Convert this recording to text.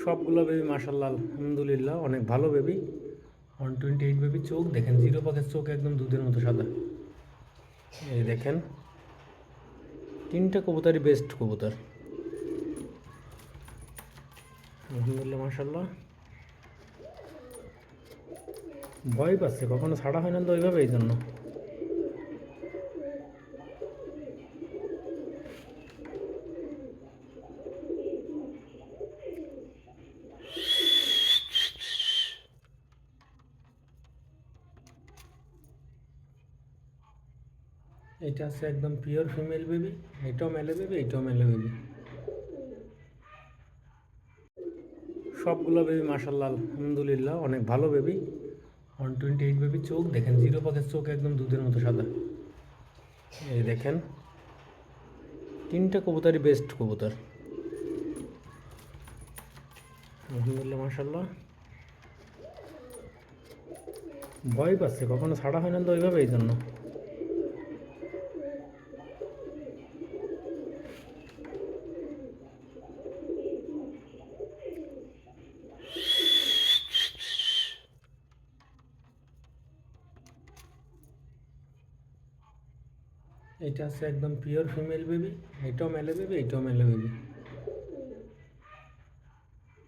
সবগুলো বেবি মাশাল্লাহ আলহামদুলিল্লাহ অনেক ভালো বেবি। 128 বেবি। চোখ দেখেন, জিরো পাখের চোখ একদম দুধের মতো সাদা। এই দেখেন, তিনটা কবুতরই বেস্ট কবুতর আলহামদুলিল্লাহ মাশাল্লাহ। ভয় পাচ্ছে, কখনো ছাড়া হয় না তো ওইভাবে, এই জন্য। এটা আছে একদম পিওর ফিমেল বেবি। এটাও মেলে বেবি, এটাও মেলে বেবি। সবগুলো বেবি মাশাল্লাহ আলহামদুলিল্লাহ অনেক ভালো বেবি। 128 বেবি। চোখ দেখেন, জিরো পাখের চোখ একদম দুধের মতো সাদা। এই দেখেন, তিনটা কবুতরই বেস্ট কবুতর আলহামদুলিল্লাহ মাশাল্লাহ। ভয় পাচ্ছে, কখনো ছাড়া হয় না তো ওইভাবে, এই জন্য। এটা আছে একদম পিওর ফিমেল বেবি। এটাও মেলে বেবি, এটাও মেলে বেবি।